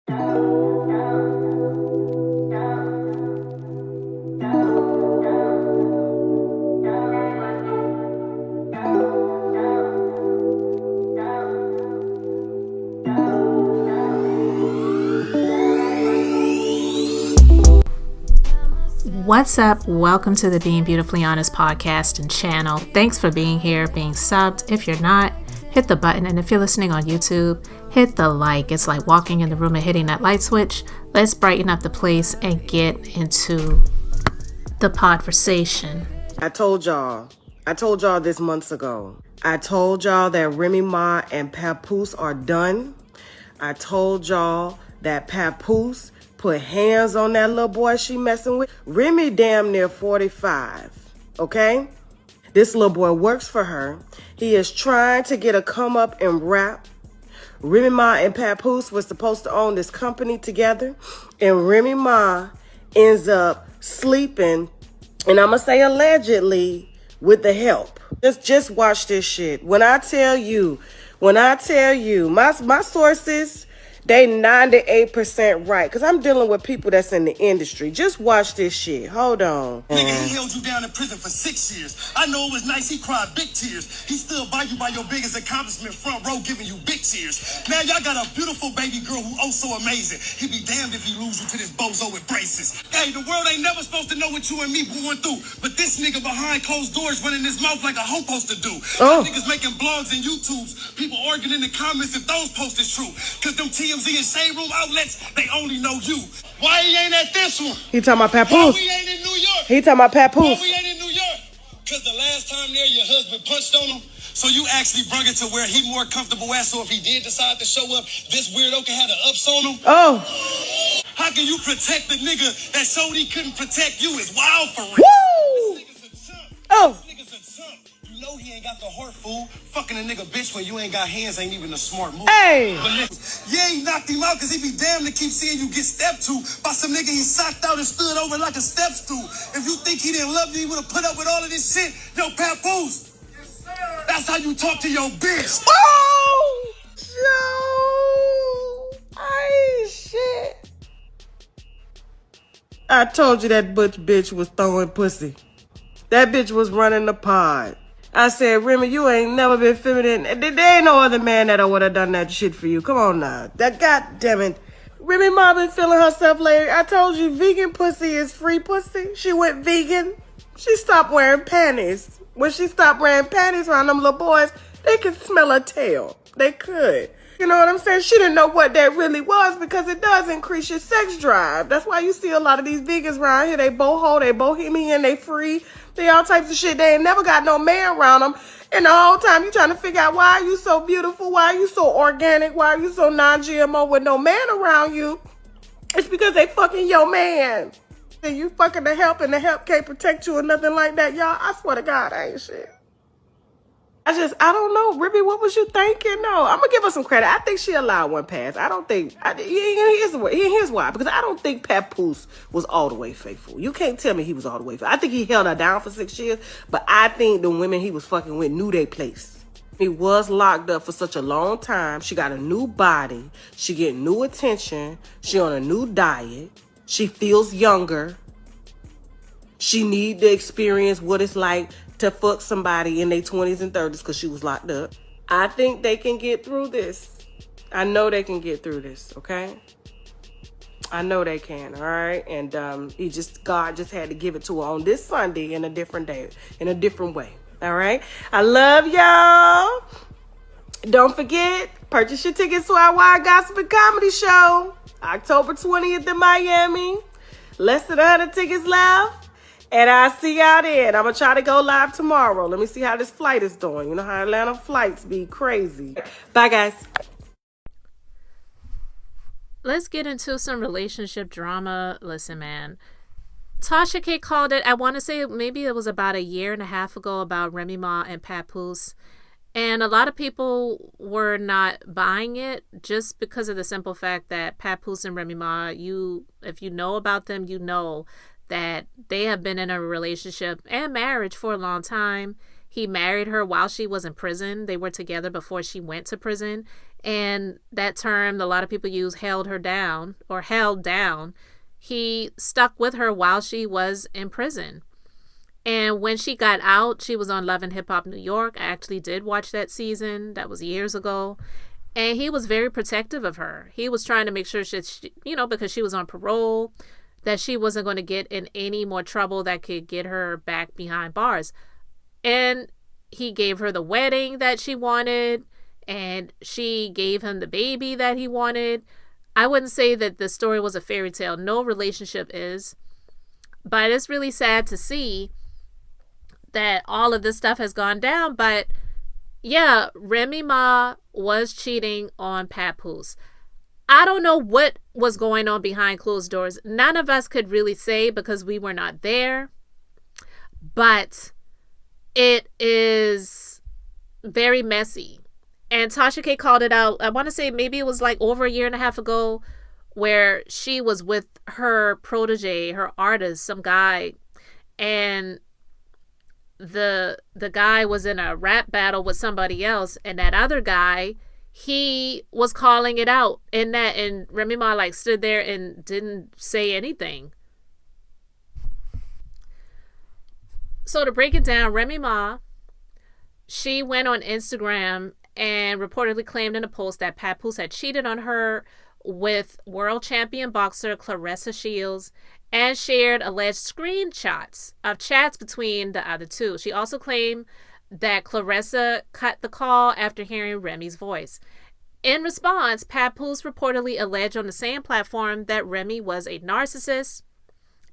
What's up? Welcome to the Being Beautifully Honest podcast and channel. Thanks for being here, being subbed. If you're not, hit the button. And if you're listening on YouTube, hit the like. It's like walking in the room and hitting that light switch. Let's brighten up the place and get into the podversation. I told y'all this months ago. I told y'all that Remy Ma and Papoose are done. I told y'all that Papoose put hands on that little boy she messing with. Remy damn near 45, okay? This little boy works for her. He is trying to get a come up and rap. Remy Ma and Papoose were supposed to own this company together, and Remy Ma ends up sleeping, and I'm gonna say allegedly, with the help. Just watch this shit. When I tell you, my sources, they 98% right. Because I'm dealing with people that's in the industry. Just watch this shit. Hold on. Nigga, he held you down in prison for 6 years. I know it was nice. He cried big tears. He stood by you by your biggest accomplishment, front row, giving you big tears. Now y'all got a beautiful baby girl who oh so amazing. He be damned if he lose you to this bozo with braces. Hey, the world ain't never supposed to know what you and me going through. But this nigga behind closed doors running his mouth like a hoe supposed to do. Niggas making blogs and YouTubes. People arguing in the comments if those posts is true. Because them TMZ and shade room outlets, they only know you. Why he ain't at this one? He talking about Papoose. Why we ain't in New York? He talking about Papoose. Why we ain't in New York? Because the last time there, your husband punched on him. So you actually brought it to where he more comfortable at. So if he did decide to show up, this weirdo can have the ups on him. Oh. How can you protect the nigga that showed he couldn't protect you? Is wild for real. Woo! This nigga's a chump. Oh. This nigga's a chump. You know he ain't got the heart, fool. Fucking a nigga bitch when you ain't got hands ain't even a smart move. Hey. But you ain't knocked him out because he be damned to keep seeing you get stepped to by some nigga he socked out and stood over like a step stool. If you think he didn't love you, he would have put up with all of this shit. Yo, Papoose. Yes, sir. That's how you talk to your bitch. Oh. Yo. Ay, shit. I told you that butch bitch was throwing pussy. That bitch was running the pod. I said, Remy, you ain't never been feminine. There ain't no other man that would have done that shit for you. Come on now. That goddamn it. Remy Ma been feeling herself lately. I told you, vegan pussy is free pussy. She went vegan. She stopped wearing panties. When she stopped wearing panties around them little boys, they could smell her tail. They could. You know what I'm saying? She didn't know what that really was because it does increase your sex drive. That's why you see a lot of these vegans around here. They boho, they bohemian, they free. They all types of shit. They ain't never got no man around them. And the whole time you trying to figure out why are you so beautiful? Why are you so organic? Why are you so non-GMO with no man around you? It's because they fucking your man. And you fucking the help and the help can't protect you or nothing like that. Y'all, I swear to God, I ain't shit. I don't know. Remy, what was you thinking? No, I'm going to give her some credit. I think she allowed one pass. I don't think, here's why. Because I don't think Papoose was all the way faithful. You can't tell me he was all the way faithful. I think he held her down for 6 years. But I think the women he was fucking with knew their place. He was locked up for such a long time. She got a new body. She getting new attention. She on a new diet. She feels younger. She need to experience what it's like to fuck somebody in their 20s and 30s because she was locked up. I think they can get through this. I know they can get through this, okay? I know they can, all right? And God just had to give it to her on this Sunday in a different day, in a different way, all right? I love y'all. Don't forget, purchase your tickets to our Wild Gossip and Comedy Show, October 20th in Miami. Less than 100 tickets left. And I'll see y'all then. I'm going to try to go live tomorrow. Let me see how this flight is doing. You know how Atlanta flights be crazy. Bye, guys. Let's get into some relationship drama. Listen, man. Tasha K called it, I want to say maybe it was about 1.5 years ago, about Remy Ma and Papoose. And a lot of people were not buying it just because of the simple fact that Papoose and Remy Ma, if you know about them, you know that they have been in a relationship and marriage for a long time. He married her while she was in prison. They were together before she went to prison. and that term a lot of people use, held her down or held down, he stuck with her while she was in prison. And when she got out, she was on Love and Hip Hop New York. I actually did watch that season. That was years ago. And he was very protective of her. He was trying to make sure she, because she was on parole, that she wasn't going to get in any more trouble that could get her back behind bars. And he gave her the wedding that she wanted, and she gave him the baby that he wanted. I wouldn't say that the story was a fairy tale. No relationship is. But it's really sad to see that all of this stuff has gone down. But yeah, Remy Ma was cheating on Papoose. I don't know what was going on behind closed doors. None of us could really say because we were not there. But it is very messy. And Tasha K called it out. I want to say maybe it was like over a year and a half ago, where she was with her protege, her artist, some guy, and the guy was in a rap battle with somebody else, and that other guy, he was calling it out in that, and Remy Ma like stood there and didn't say anything. So to break it down, Remy Ma, she went on Instagram and reportedly claimed in a post that Papoose had cheated on her with world champion boxer Claressa Shields, and shared alleged screenshots of chats between the other two. She also claimed that Claressa cut the call after hearing Remy's voice. In response, Papoose reportedly alleged on the same platform that Remy was a narcissist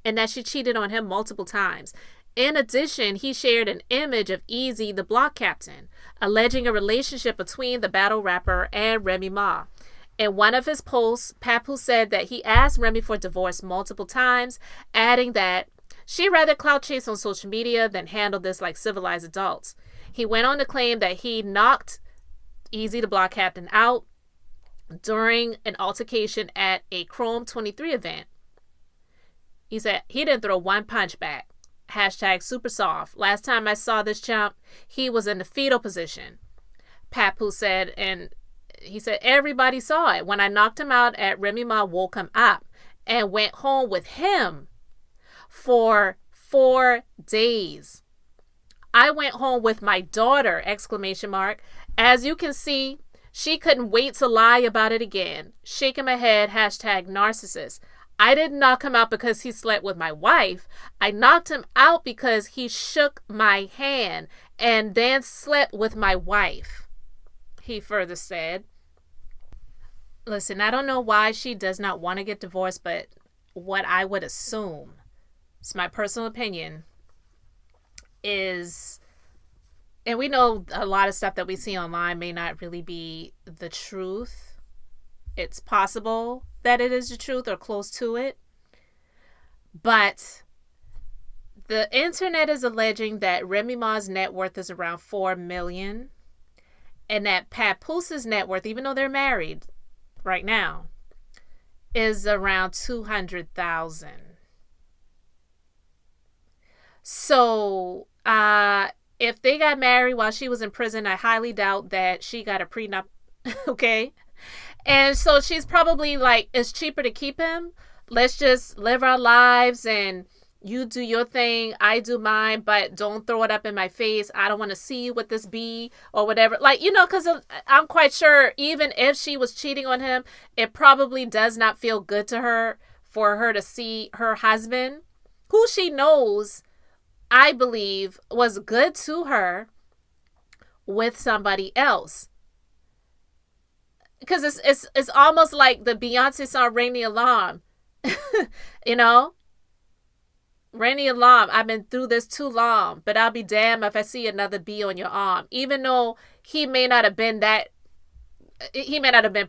and that she cheated on him multiple times. In addition, he shared an image of Easy, the block captain, alleging a relationship between the battle rapper and Remy Ma. In one of his posts, Papoose said that he asked Remy for divorce multiple times, adding that she'd rather clout chase on social media than handle this like civilized adults. He went on to claim that he knocked Easy, the block captain, out during an altercation at a Chrome 23 event. He said he didn't throw one punch back. Hashtag super soft. Last time I saw this chump, he was in the fetal position. Papoose said, and he said, everybody saw it. When I knocked him out at Remy Ma woke him up and went home with him for 4 days. I went home with my daughter, exclamation mark. As you can see, she couldn't wait to lie about it again. Shaking my head, hashtag narcissist. I didn't knock him out because he slept with my wife. I knocked him out because he shook my hand and then slept with my wife, he further said. Listen, I don't know why she does not want to get divorced, but what I would assume, it's my personal opinion, is, and we know a lot of stuff that we see online may not really be the truth. It's possible that it is the truth or close to it. But the internet is alleging that Remy Ma's net worth is around $4 million, and that Papooses' net worth, even though they're married right now, is around $200,000. So if they got married while she was in prison, I highly doubt that she got a prenup. Okay. And so she's probably like, it's cheaper to keep him. Let's just live our lives and you do your thing, I do mine, but don't throw it up in my face. I don't want to see you with this bee or whatever. Like, because I'm quite sure even if she was cheating on him, it probably does not feel good to her for her to see her husband, who she knows, I believe, was good to her, with somebody else. Because it's almost like the Beyonce song Rain the Alarm. Rain the Alarm, I've been through this too long, but I'll be damned if I see another bee on your arm. Even though he may not have been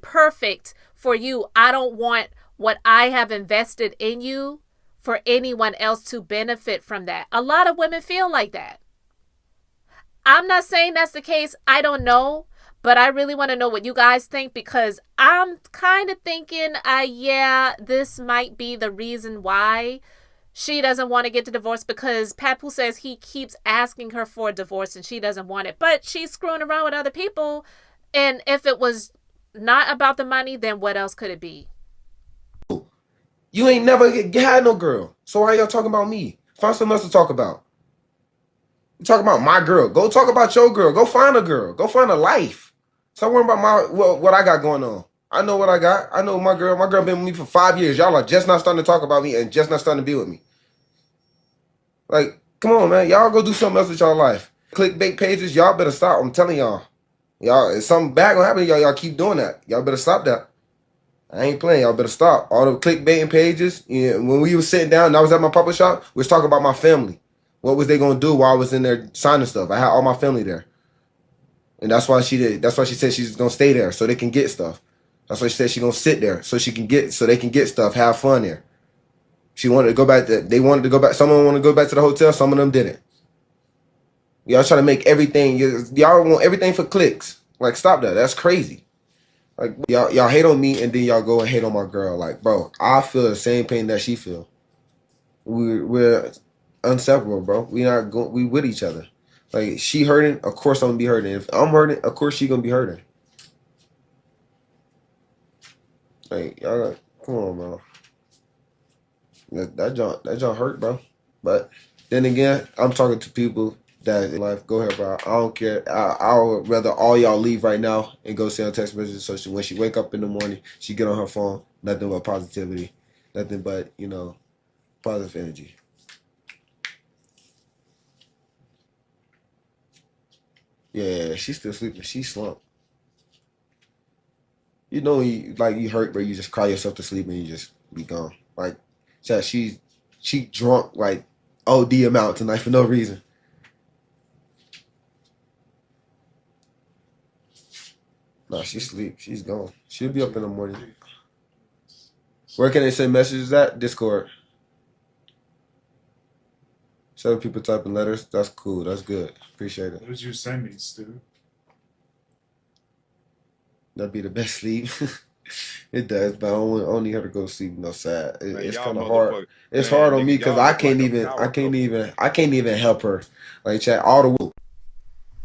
perfect for you, I don't want what I have invested in you for anyone else to benefit from that. A lot of women feel like that. I'm not saying that's the case. I don't know. But I really want to know what you guys think, because I'm kind of thinking, this might be the reason why she doesn't want to get the divorce, because Papoose says he keeps asking her for a divorce and she doesn't want it. But she's screwing around with other people. And if it was not about the money, then what else could it be? You ain't never had no girl. So why y'all talking about me? Find something else to talk about. You talk about my girl. Go talk about your girl. Go find a girl. Go find a life. Stop worrying about what I got going on. I know what I got. I know my girl. My girl been with me for 5 years. Y'all are just not starting to talk about me and just not starting to be with me. Like, come on, man. Y'all go do something else with y'all life. Clickbait pages, y'all better stop. I'm telling y'all. Y'all, if something bad gonna happen to y'all, y'all keep doing that. Y'all better stop that. I ain't playing. Y'all better stop. All the clickbaiting pages. Yeah, when we was sitting down and I was at my papa shop, we was talking about my family. What was they gonna do while I was in there signing stuff? I had all my family there. And that's why she did. That's why she said she's gonna stay there so they can get stuff. That's why she said she's gonna sit there so they can get stuff, have fun there. She wanted to go back they wanted to go back. Someone wanted to go back to the hotel, some of them didn't. Y'all trying to make everything, y'all want everything for clicks. Like, stop that. That's crazy. Like, y'all hate on me and then y'all go and hate on my girl. Like, bro, I feel the same pain that she feel. We're inseparable, bro. We with each other. Like, she hurting, of course I'm gonna be hurting. If I'm hurting, of course she gonna be hurting. Like, y'all, come on, bro. That joint hurt, bro. But then again, I'm talking to people that in life. Go ahead, bro. I don't care. I would rather all y'all leave right now and go send a text message. So when she wake up in the morning, she get on her phone. Nothing but positivity. Nothing but, positive energy. Yeah, she's still sleeping. She slumped. You know, you hurt, bro. You just cry yourself to sleep and you just be gone. Like, she drunk like OD amount tonight for no reason. Nah, she sleep. She's gone. She'll be up in the morning. Where can they send messages at? Discord. 7 people typing letters. That's cool. That's good. Appreciate it. What did you send me, Stu? That'd be the best sleep. It does, but I don't need her to go to sleep no sad. It's kind of hard. It's hard on me because I can't even help her. Like, chat all the.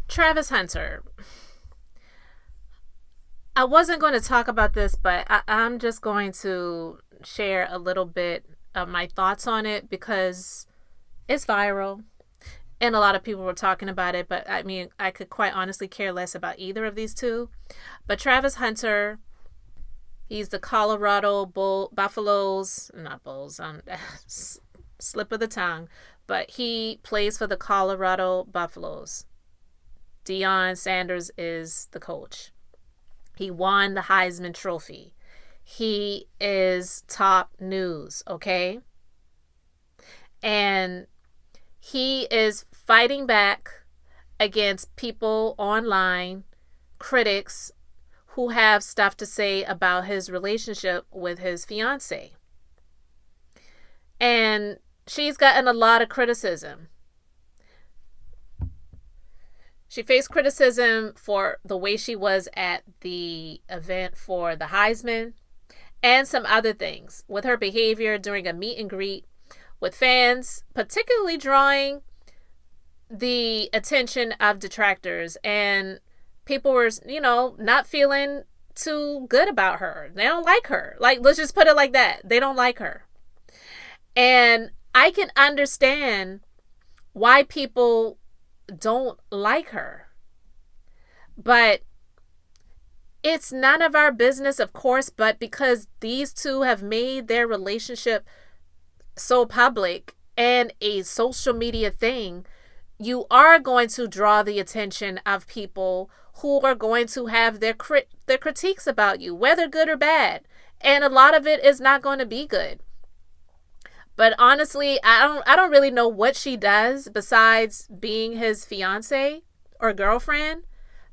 Travis Hunter. I wasn't going to talk about this, but I'm just going to share a little bit of my thoughts on it because it's viral and a lot of people were talking about it. But I mean, I could quite honestly care less about either of these two. But Travis Hunter, he's the Colorado Buffaloes, not Bulls, slip of the tongue, but he plays for the Colorado Buffaloes. Deion Sanders is the coach. He won the Heisman Trophy. He is top news, okay? And he is fighting back against people online, critics, who have stuff to say about his relationship with his fiancée. And she's gotten a lot of criticism. She faced criticism for the way she was at the event for the Heisman and some other things with her behavior during a meet and greet with fans, particularly drawing the attention of detractors. And people were, not feeling too good about her. They don't like her. Like, let's just put it like that. They don't like her. And I can understand why people don't like her. But it's none of our business, of course, but because these two have made their relationship so public and a social media thing, you are going to draw the attention of people who are going to have their critiques about you, whether good or bad. And a lot of it is not going to be good. But honestly, I don't really know what she does besides being his fiance or girlfriend.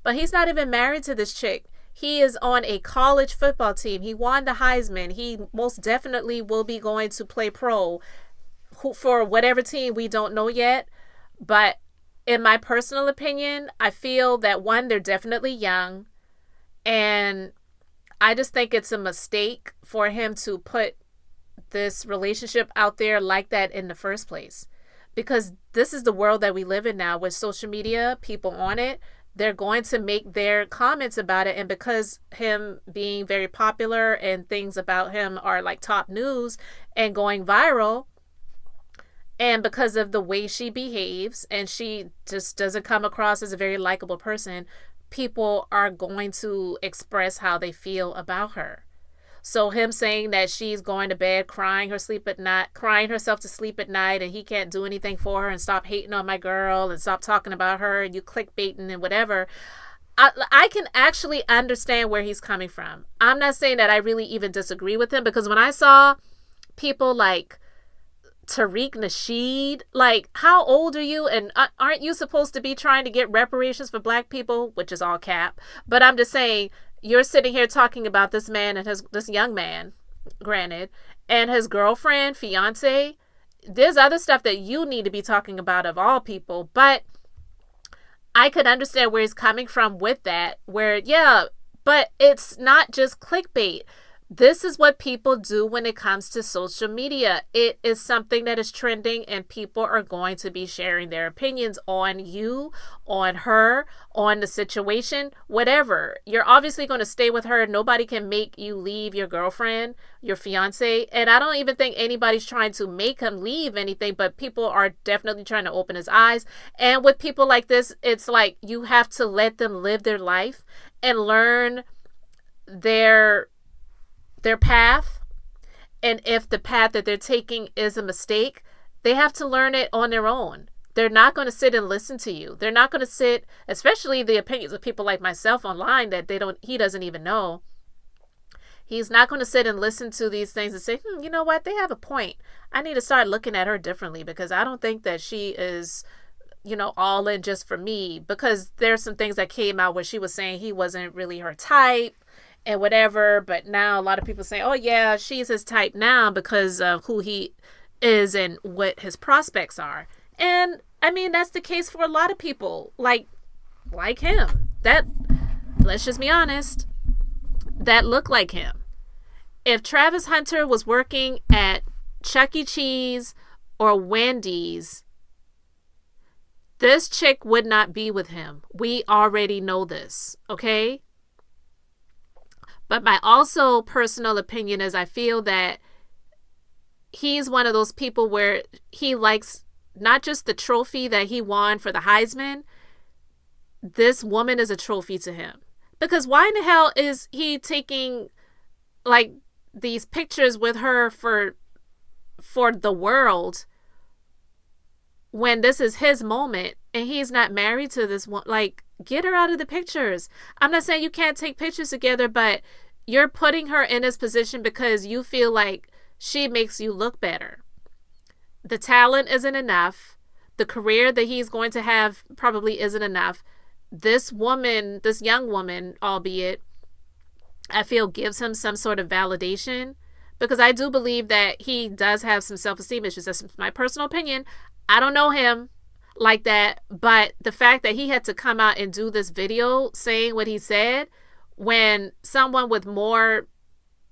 But he's not even married to this chick. He is on a college football team. He won the Heisman. He most definitely will be going to play pro for whatever team, we don't know yet. But in my personal opinion, I feel that, one, they're definitely young. And I just think it's a mistake for him to put this relationship out there like that in the first place, because this is the world that we live in now with social media, people on it. they're going to make their comments about it. And because him being very popular and things about him are like top news and going viral, and because of the way she behaves, and she just doesn't come across as a very likable person, people are going to express how they feel about her. So him saying that she's going to bed crying herself to sleep at night, and he can't do anything for her, and stop hating on my girl and stop talking about her, and you clickbaiting and whatever. I can actually understand where he's coming from. I'm not saying that I really even disagree with him, because when I saw people like Tariq Nasheed, like, how old are you? And aren't you supposed to be trying to get reparations for black people? Which is all cap. But I'm just saying, you're sitting here talking about this man and this young man, granted, and his girlfriend, fiancée. There's other stuff that you need to be talking about, of all people. But I could understand where he's coming from with that, where, yeah, but it's not just clickbait. This is what people do when it comes to social media. It is something that is trending, and people are going to be sharing their opinions on you, on her, on the situation, whatever. You're obviously going to stay with her. Nobody can make you leave your girlfriend, your fiance. And I don't even think anybody's trying to make him leave anything, but people are definitely trying to open his eyes. And with people like this, it's like you have to let them live their life and learn their path. And if the path that they're taking is a mistake, they have to learn it on their own. They're not going to sit and listen to you. They're not going to sit, especially the opinions of people like myself online that he doesn't even know. He's not going to sit and listen to these things and say, you know what, they have a point. I need to start looking at her differently, because I don't think that she is, all in just for me. Because there's some things that came out where she was saying he wasn't really her type and whatever. But now a lot of people say, oh yeah, she's his type now because of who he is and what his prospects are. And I mean, that's the case for a lot of people like him, that, let's just be honest, that look like him. If Travis Hunter was working at Chuck E. Cheese or Wendy's, this chick would not be with him. We already know this, okay? But my also personal opinion is I feel that he's one of those people where he likes not just the trophy that he won for the Heisman. This woman is a trophy to him. Because why in the hell is he taking like these pictures with her for the world when this is his moment and he's not married to this one? Like, get her out of the pictures. I'm not saying you can't take pictures together, but you're putting her in this position because you feel like she makes you look better. The talent isn't enough. The career that he's going to have probably isn't enough. This woman, this young woman, albeit, I feel gives him some sort of validation, because I do believe that he does have some self-esteem issues. That's my personal opinion. I don't know him like that, but the fact that he had to come out and do this video saying what he said, when someone with more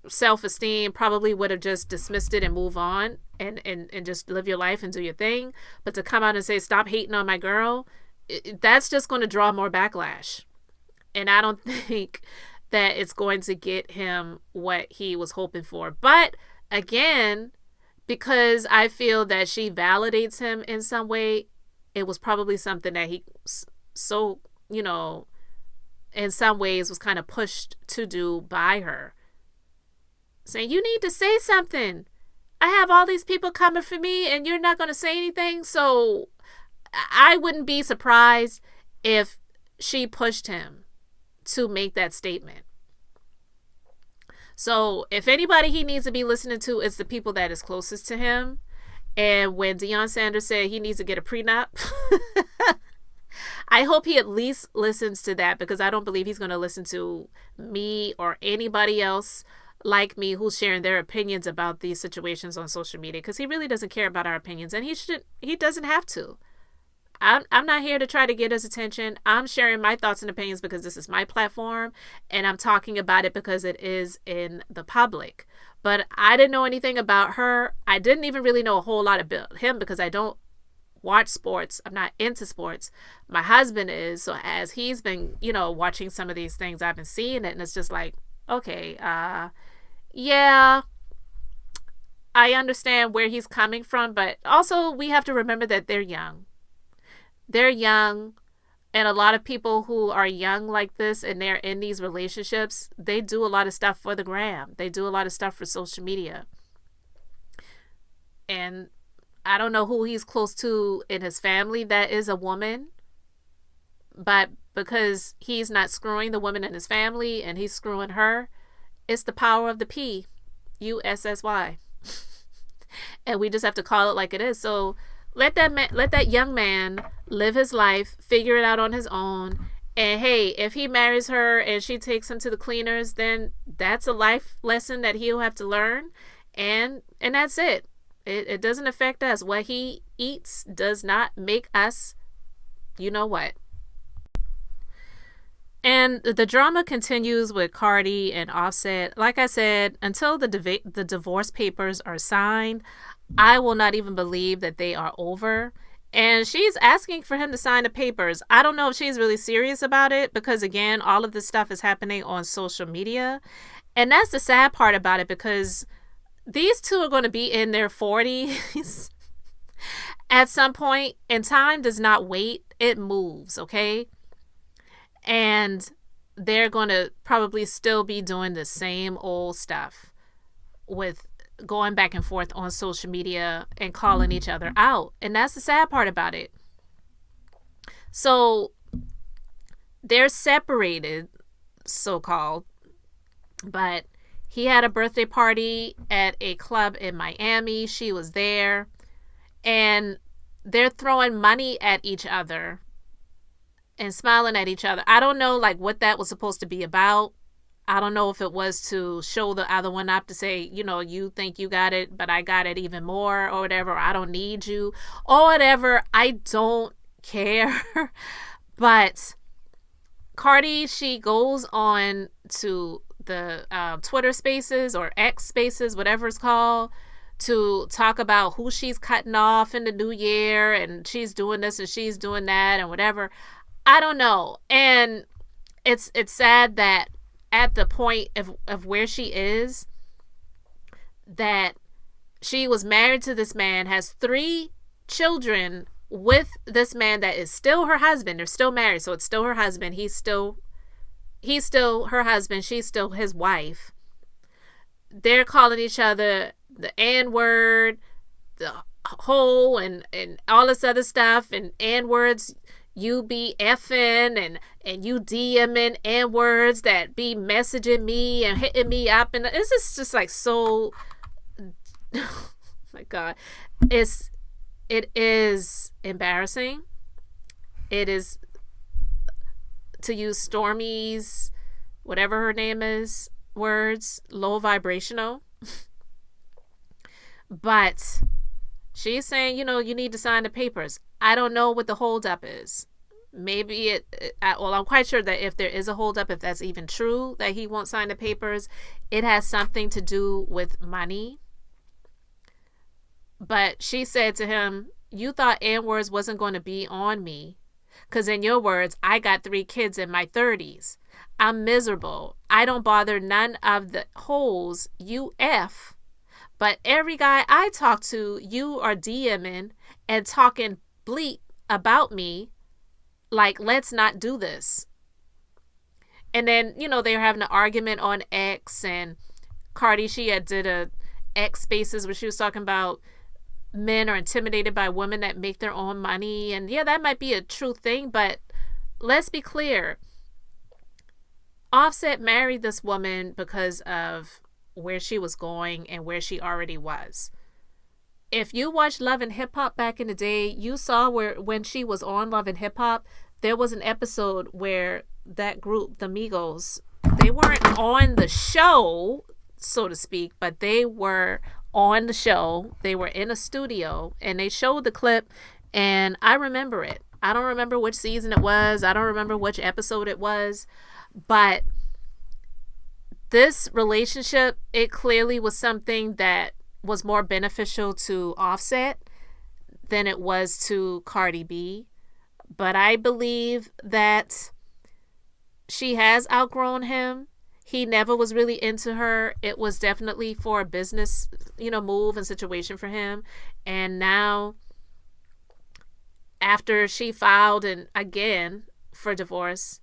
self-esteem probably would have just dismissed it and move on and just live your life and do your thing. But to come out and say, stop hating on my girl, that's just going to draw more backlash. And I don't think that it's going to get him what he was hoping for. But again, because I feel that she validates him in some way, it was probably something that he so, in some ways was kind of pushed to do by her. Saying, you need to say something. I have all these people coming for me and you're not going to say anything. So I wouldn't be surprised if she pushed him to make that statement. So if anybody he needs to be listening to is the people that is closest to him. And when Deion Sanders said he needs to get a prenup, I hope he at least listens to that, because I don't believe he's going to listen to me or anybody else like me who's sharing their opinions about these situations on social media, because he really doesn't care about our opinions, and he doesn't have to. I'm not here to try to get his attention. I'm sharing my thoughts and opinions because this is my platform, and I'm talking about it because it is in the public. But I didn't know anything about her. I didn't even really know a whole lot about him, because I don't watch sports. I'm not into sports. My husband is. So as he's been, watching some of these things, I've been seeing it, and it's just like, okay, yeah, I understand where he's coming from, but also we have to remember that they're young. They're young, and a lot of people who are young like this and they're in these relationships, they do a lot of stuff for the gram. They do a lot of stuff for social media. And I don't know who he's close to in his family that is a woman, but because he's not screwing the woman in his family and he's screwing her, it's the power of the P, USSY. And we just have to call it like it is. So let that young man live his life, figure it out on his own. And hey, if he marries her and she takes him to the cleaners, then that's a life lesson that he'll have to learn. And that's it. It doesn't affect us. What he eats does not make us, you know what. And the drama continues with Cardi and Offset. Like I said, until the divorce papers are signed, I will not even believe that they are over. And she's asking for him to sign the papers. I don't know if she's really serious about it because, again, all of this stuff is happening on social media. And that's the sad part about it, because these two are going to be in their 40s at some point, and time does not wait. It moves, okay? And they're going to probably still be doing the same old stuff with going back and forth on social media and calling each other out. And that's the sad part about it. So they're separated, so-called, but he had a birthday party at a club in Miami. She was there, and they're throwing money at each other and smiling at each other. I don't know what that was supposed to be about. I don't know if it was to show the other one up to say, you think you got it, but I got it even more, or whatever. I don't need you, or whatever. I don't care. But Cardi, she goes on to the Twitter Spaces or X Spaces, whatever it's called, to talk about who she's cutting off in the new year, and she's doing this and she's doing that and whatever. I don't know. And it's sad that at the point of where she is, that she was married to this man, has 3 children with this man that is still her husband. They're still married, so it's still her husband. He's still her husband. She's still his wife. They're calling each other the N-word, the hoe, and all this other stuff, and N-words. You be effing and you DMing N-words that be messaging me and hitting me up. And this is just so, oh my God. It is embarrassing. It is, to use Stormy's, whatever her name is, words, low vibrational. But she's saying, you need to sign the papers. I don't know what the holdup is. Maybe I'm quite sure that if there is a holdup, if that's even true, that he won't sign the papers, it has something to do with money. But she said to him, you thought N-words wasn't going to be on me. Because in your words, I got 3 kids in my 30s. I'm miserable. I don't bother none of the hoes you F. But every guy I talk to, you are DMing and talking bleak about me. Let's not do this. And then, they were having an argument on X, and Cardi, she had did a X Spaces where she was talking about men are intimidated by women that make their own money. And yeah, that might be a true thing, but let's be clear. Offset married this woman because of where she was going and where she already was. If you watched Love and Hip Hop back in the day, you saw when she was on Love and Hip Hop, there was an episode where that group, the Migos, they weren't on the show, so to speak, but they were on the show. They were in a studio, and they showed the clip, and I remember it. I don't remember which season it was. I don't remember which episode it was, but this relationship, it clearly was something that was more beneficial to Offset than it was to Cardi B. But I believe that she has outgrown him. He never was really into her. It was definitely for a business, move and situation for him. And now, after she filed again for divorce,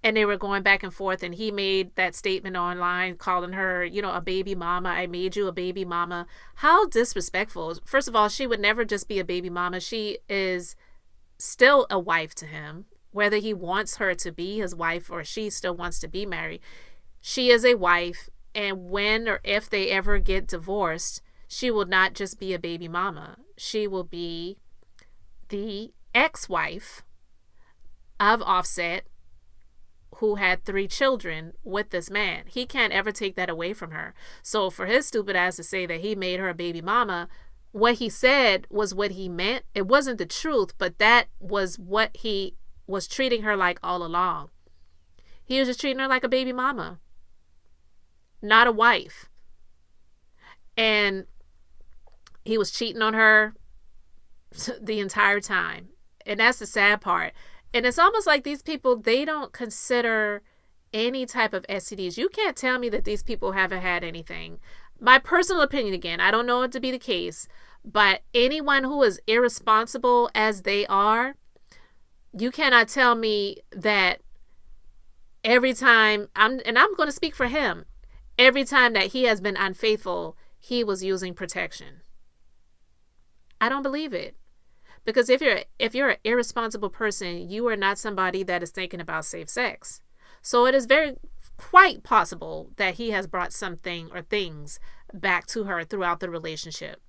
and they were going back and forth, and he made that statement online calling her, a baby mama. I made you a baby mama. How disrespectful. First of all, she would never just be a baby mama. She is still a wife to him, whether he wants her to be his wife or she still wants to be married. She is a wife, and when or if they ever get divorced, she will not just be a baby mama. She will be the ex-wife of Offset, who had 3 children with this man. He can't ever take that away from her. So for his stupid ass to say that he made her a baby mama, what he said was what he meant. It wasn't the truth, but that was what he was treating her like all along. He was just treating her like a baby mama, not a wife. And he was cheating on her the entire time. And that's the sad part. And it's almost like these people, they don't consider any type of STDs. You can't tell me that these people haven't had anything. My personal opinion, again, I don't know it to be the case, but anyone who is irresponsible as they are, you cannot tell me that every time, I'm going to speak for him, every time that he has been unfaithful, he was using protection. I don't believe it. Because if you're an irresponsible person, you are not somebody that is thinking about safe sex. So it is quite possible that he has brought something or things back to her throughout the relationship.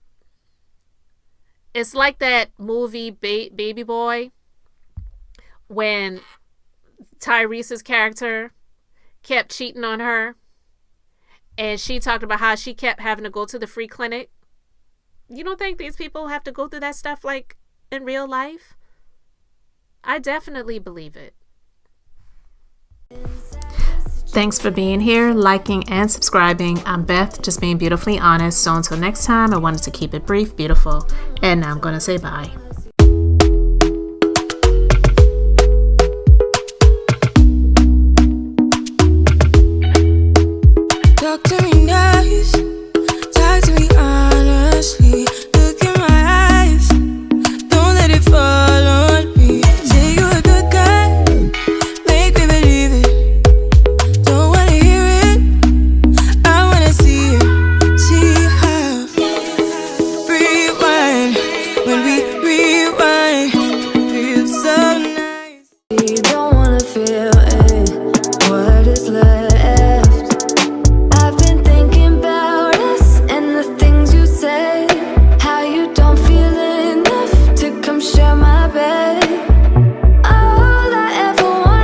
It's like that movie Baby Boy, when Tyrese's character kept cheating on her, and she talked about how she kept having to go to the free clinic. You don't think these people have to go through that stuff like in real life? I definitely believe it. Thanks for being here, liking, and subscribing. I'm Beth, just being beautifully honest. So until next time, I wanted to keep it brief, beautiful, and now I'm going to say bye.